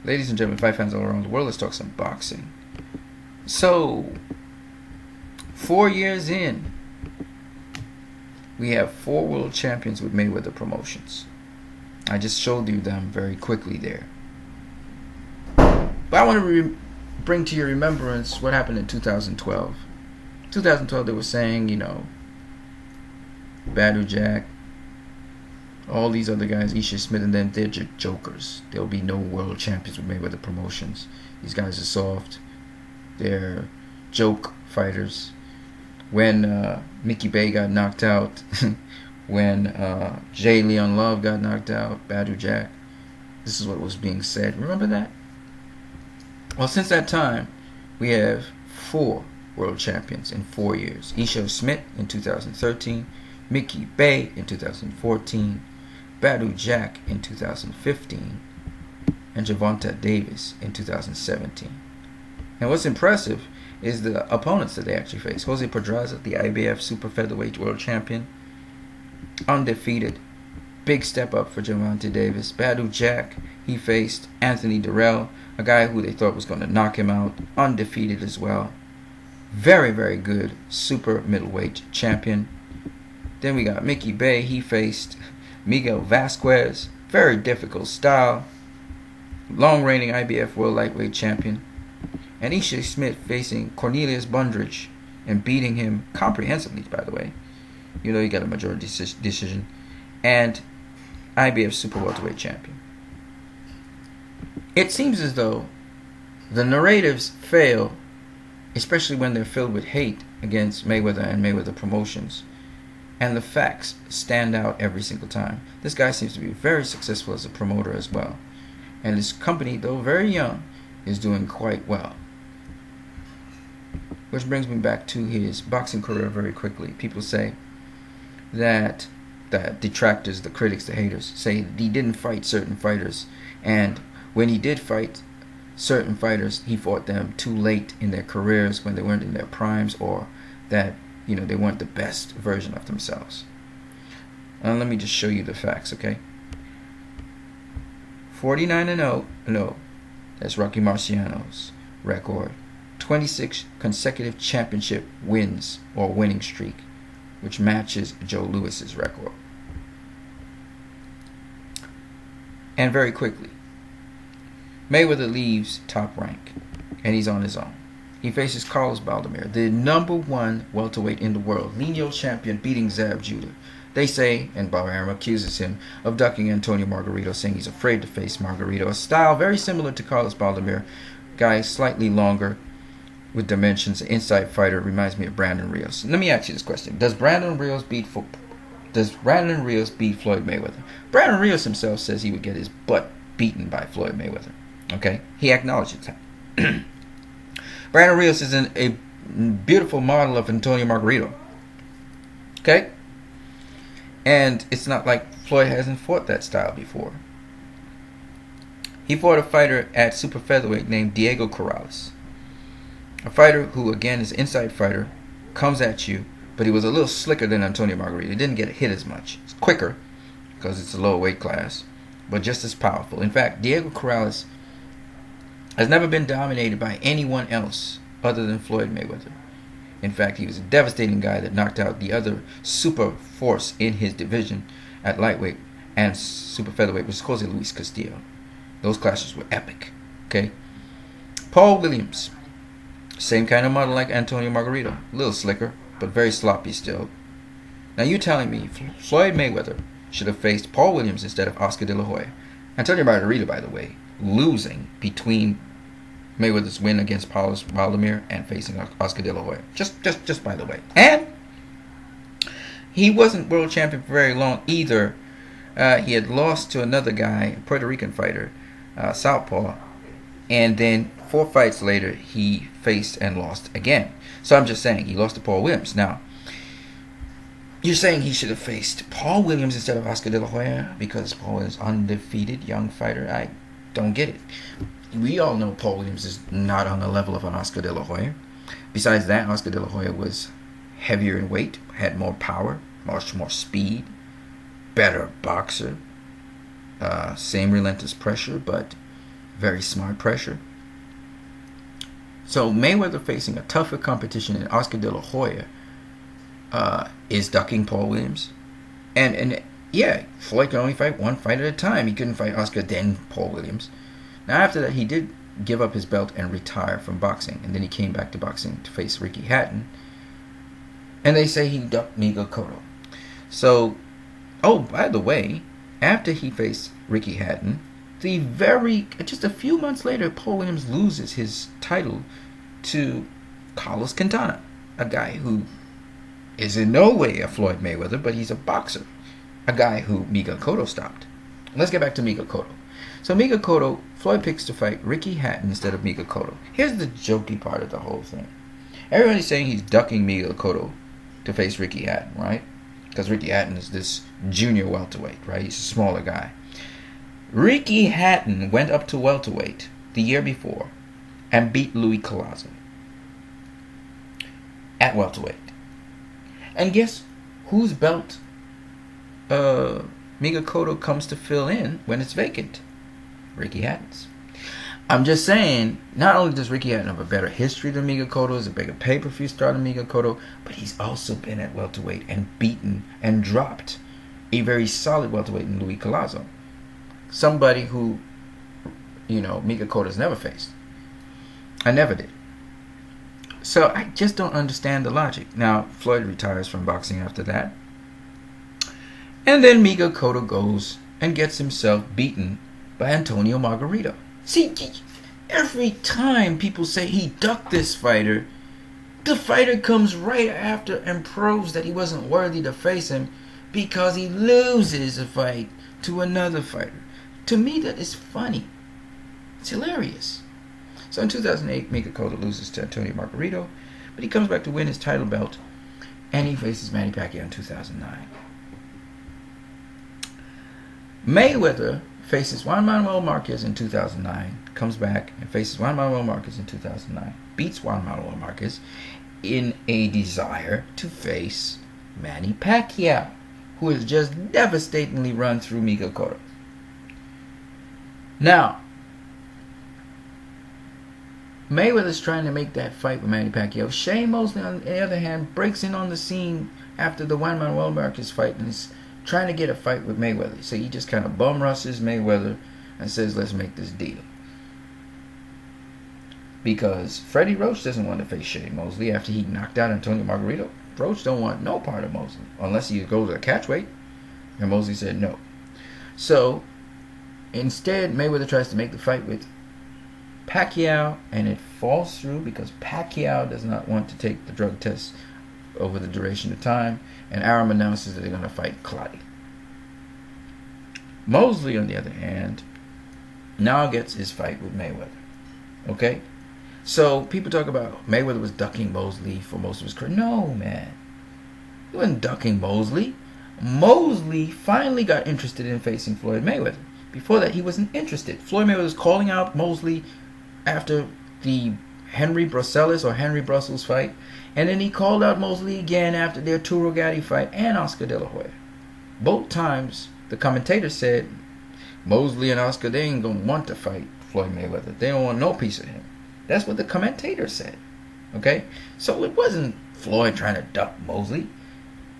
Ladies and gentlemen, fight fans all around the world, let's talk some boxing. So, 4 years in, we have 4 world champions with Mayweather Promotions. I just showed you them very quickly there. But I want to bring to your remembrance what happened in 2012. 2012, they were saying, Badou Jack, all these other guys, Isha Smith and them, they're just jokers. There'll be no world champions with Mayweather Promotions. These guys are soft. They're joke fighters. When Mickey Bay got knocked out, when J. Leon Love got knocked out, Badou Jack, this is what was being said. Remember that? Well, since that time, we have 4 world champions in 4 years. Isha Smith in 2013, Mickey Bay in 2014, Badou Jack in 2015, and Gervonta Davis in 2017. And what's impressive is the opponents that they actually face. Jose Pedraza, the IBF Super Featherweight World Champion, undefeated. Big step up for Gervonta Davis. Badou Jack, he faced Anthony Durrell, a guy who they thought was going to knock him out, undefeated as well. Very, very good super middleweight champion. Then we got Mickey Bay, he faced Miguel Vasquez, very difficult style, long reigning IBF World Lightweight Champion. And Isha Smith facing Cornelius Bundridge and beating him comprehensively, by the way. He got a majority decision. And IBF Super Welterweight Champion. It seems as though the narratives fail, especially when they're filled with hate against Mayweather and Mayweather Promotions. And the facts stand out every single time. This guy seems to be very successful as a promoter as well. And his company, though very young, is doing quite well. Which brings me back to his boxing career very quickly. People say that the detractors, the critics, the haters, say he didn't fight certain fighters. And when he did fight certain fighters, he fought them too late in their careers when they weren't in their primes, or that they weren't the best version of themselves. And let me just show you the facts, okay? 49-0, no, that's Rocky Marciano's record. 26 consecutive championship wins or winning streak, which matches Joe Louis's record. And very quickly, Mayweather leaves Top Rank, and he's on his own. He faces Carlos Baldomir, the #1 welterweight in the world, lineal champion, beating Zab Judah. They say, and Baldomir accuses him of ducking Antonio Margarito, saying he's afraid to face Margarito. A style very similar to Carlos Baldomir, guy slightly longer with dimensions, an inside fighter, reminds me of Brandon Rios. Let me ask you this question: Does Brandon Rios beat Floyd Mayweather? Brandon Rios himself says he would get his butt beaten by Floyd Mayweather. Okay, he acknowledges that. Brandon Rios is a beautiful model of Antonio Margarito. Okay? And it's not like Floyd hasn't fought that style before. He fought a fighter at super featherweight named Diego Corrales. A fighter who, again, is an inside fighter, comes at you, but he was a little slicker than Antonio Margarito. He didn't get hit as much. It's quicker, because it's a lower weight class, but just as powerful. In fact, Diego Corrales has never been dominated by anyone else other than Floyd Mayweather. In fact, he was a devastating guy that knocked out the other super force in his division at lightweight and super featherweight, which is Jose Luis Castillo. Those clashes were epic. Okay? Paul Williams, same kind of model like Antonio Margarito. A little slicker, but very sloppy still. Now you're telling me Floyd Mayweather should have faced Paul Williams instead of Oscar De La Hoya. Antonio Margarito, by the way, losing between Mayweather's win against Carlos Baldomir and facing Oscar De La Hoya. Just by the way. And he wasn't world champion for very long either. He had lost to another guy, a Puerto Rican fighter, Southpaw. And then 4 fights later, he faced and lost again. So I'm just saying, he lost to Paul Williams. Now, you're saying he should have faced Paul Williams instead of Oscar De La Hoya because Paul is undefeated young fighter. I don't get it. We all know Paul Williams is not on the level of an Oscar De La Hoya. Besides that, Oscar De La Hoya was heavier in weight, had more power, much more speed, better boxer, same relentless pressure, but very smart pressure. So Mayweather facing a tougher competition in Oscar De La Hoya is ducking Paul Williams. And yeah, Floyd can only fight one fight at a time. He couldn't fight Oscar then Paul Williams. Now after that, he did give up his belt and retire from boxing. And then he came back to boxing to face Ricky Hatton. And they say he ducked Miguel Cotto. So, oh, by the way, after he faced Ricky Hatton, just a few months later, Paul Williams loses his title to Carlos Quintana, a guy who is in no way a Floyd Mayweather, but he's a boxer, a guy who Miguel Cotto stopped. Let's get back to Miguel Cotto. So Miguel Cotto, Floyd picks to fight Ricky Hatton instead of Miguel Cotto. Here's the jokey part of the whole thing. Everybody's saying he's ducking Miguel Cotto to face Ricky Hatton, right? Because Ricky Hatton is this junior welterweight, right? He's a smaller guy. Ricky Hatton went up to welterweight the year before and beat Louis Collazo at welterweight. And guess whose belt Miguel Cotto comes to fill in when it's vacant? Ricky Hatton's. I'm just saying, not only does Ricky Hatton have a better history than Miguel Cotto, is a bigger pay-per-view star than Miguel Cotto, but he's also been at welterweight and beaten and dropped a very solid welterweight in Louis Collazo. Somebody who, Miguel Cotto's never faced. I never did. So I just don't understand the logic. Now, Floyd retires from boxing after that. And then Miguel Cotto goes and gets himself beaten by Antonio Margarito. See, every time people say he ducked this fighter, the fighter comes right after and proves that he wasn't worthy to face him because he loses a fight to another fighter. To me, that is funny. It's hilarious. So in 2008, Miguel Cotto loses to Antonio Margarito, but he comes back to win his title belt, and he faces Manny Pacquiao in 2009. Mayweather faces Juan Manuel Marquez in 2009, comes back and faces Juan Manuel Marquez in 2009, beats Juan Manuel Marquez in a desire to face Manny Pacquiao, who has just devastatingly run through Miguel Cotto. Now, Mayweather's trying to make that fight with Manny Pacquiao. Shane Mosley, on the other hand, breaks in on the scene after the Juan Manuel Marquez fight and is trying to get a fight with Mayweather. So he just kind of bum rushes Mayweather and says, let's make this deal. Because Freddie Roach doesn't want to face Shane Mosley after he knocked out Antonio Margarito. Roach don't want no part of Mosley unless he goes to a catchweight. And Mosley said no. So instead, Mayweather tries to make the fight with Pacquiao, and it falls through because Pacquiao does not want to take the drug test over the duration of time, and Arum announces that they're going to fight Clottey. Mosley, on the other hand, now gets his fight with Mayweather. Okay? So people talk about Mayweather was ducking Mosley for most of his career. No, man. He wasn't ducking Mosley. Mosley finally got interested in facing Floyd Mayweather. Before that, he wasn't interested. Floyd Mayweather was calling out Mosley after the Henry Brussels fight, and then he called out Mosley again after their Arturo Gatti fight and Oscar De La Hoya. Both times, the commentator said Mosley and Oscar, they ain't gonna want to fight Floyd Mayweather. They don't want no piece of him. That's what the commentator said. Okay, so it wasn't Floyd trying to duck Mosley.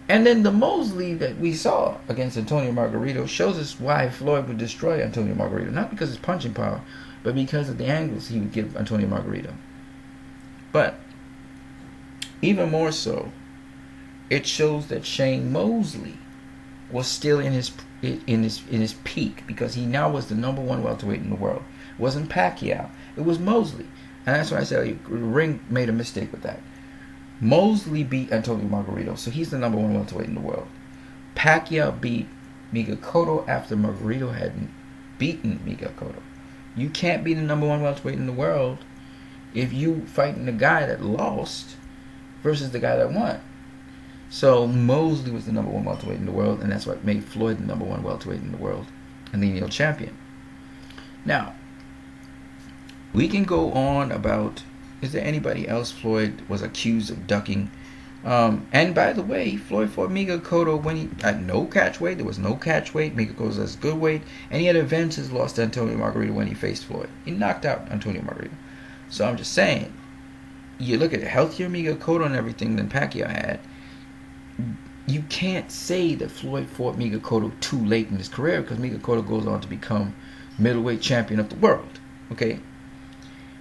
And then the Mosley that we saw against Antonio Margarito shows us why Floyd would destroy Antonio Margarito. Not because of his punching power, but because of the angles he would give Antonio Margarito. But even more so, it shows that Shane Mosley was still in his peak, because he now was the number one welterweight in the world. It wasn't Pacquiao, it was Mosley. And that's why I said Ring made a mistake with that. Mosley beat Antonio Margarito, so he's the number one welterweight in the world. Pacquiao beat Miguel Cotto after Margarito hadn't beaten Miguel Cotto. You can't be the number one welterweight in the world if you fighting the guy that lost versus the guy that won. So Mosley was the number one welterweight in the world, and that's what made Floyd the number one welterweight in the world and the lineal champion. Now, we can go on about, is there anybody else Floyd was accused of ducking And by the way, Floyd fought Miguel Cotto when he at no catch weight. There was no catch weight. Miguel Cotto has good weight, and he had avenged his loss to Antonio Margarito when he faced Floyd. He knocked out Antonio Margarito. So I'm just saying, you look at a healthier Miguel Cotto and everything than Pacquiao had. You can't say that Floyd fought Miguel Cotto too late in his career, because Miguel Cotto goes on to become middleweight champion of the world. Okay.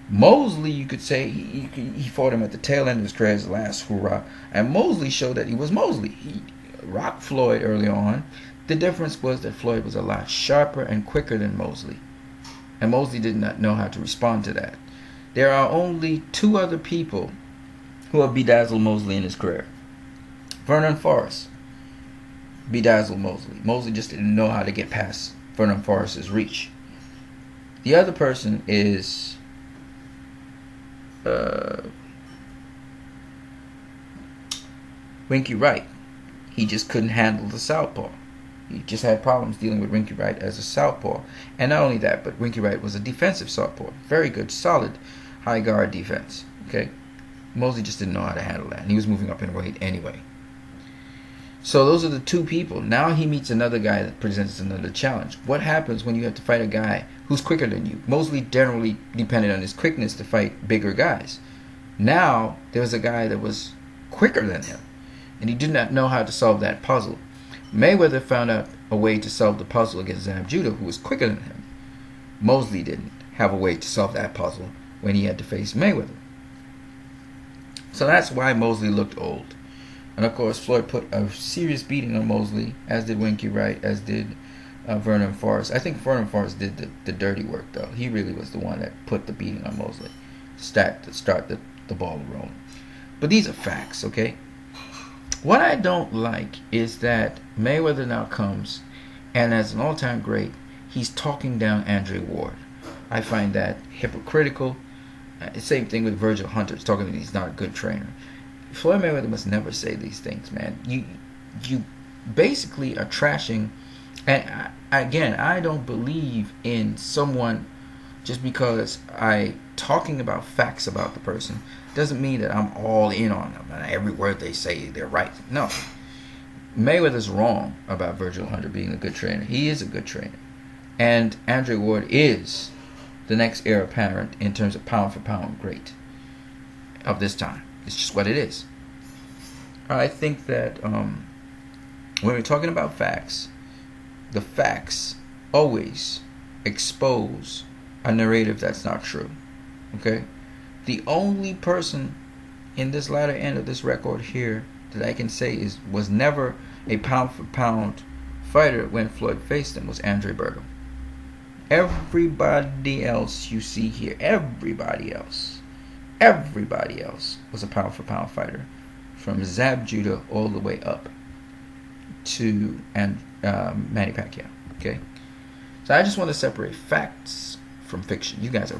Mosley, you could say he fought him at the tail end of his career, his last hurrah, and Mosley showed that he was Mosley. He rocked Floyd early on. The difference was that Floyd was a lot sharper and quicker than Mosley, and Mosley did not know how to respond to that. There are only two other people who have bedazzled Mosley in his career. Vernon Forrest bedazzled Mosley. Mosley just didn't know how to get past Vernon Forrest's reach. The other person is Winky Wright. He just couldn't handle the southpaw. He just had problems dealing with Winky Wright as a southpaw. And not only that, but Winky Wright was a defensive southpaw. Very good, solid, high guard defense. Okay, Mosley just didn't know how to handle that, and he was moving up in weight anyway. So those are the two people. Now he meets another guy that presents another challenge. What happens when you have to fight a guy who's quicker than you? Mosley generally depended on his quickness to fight bigger guys. Now there was a guy that was quicker than him, and he did not know how to solve that puzzle. Mayweather found out a way to solve the puzzle against Zab Judah, who was quicker than him. Mosley didn't have a way to solve that puzzle when he had to face Mayweather. So that's why Mosley looked old. And of course, Floyd put a serious beating on Mosley, as did Winky Wright, as did Vernon Forrest. I think Vernon Forrest did the dirty work, though. He really was the one that put the beating on Mosley, start the ball rolling. But these are facts, okay? What I don't like is that Mayweather now comes, and as an all-time great, he's talking down Andre Ward. I find that hypocritical. Same thing with Virgil Hunter. He's talking that he's not a good trainer. Floyd Mayweather must never say these things, man. You basically are trashing. And I don't believe in someone just because talking about facts about the person doesn't mean that I'm all in on them and every word they say they're right. No. Mayweather's wrong about Virgil Hunter being a good trainer. He is a good trainer. And Andre Ward is the next heir apparent in terms of pound for pound great of this time. It's just what it is. I think that when we're talking about facts, the facts always expose a narrative that's not true. Okay? The only person in this latter end of this record here that I can say was never a pound for pound fighter when Floyd faced him was Andre Berto. Everybody else you see here, everybody else was a pound for pound fighter, from Zab Judah all the way up to Manny Pacquiao. Okay, so I just want to separate facts from fiction. You guys are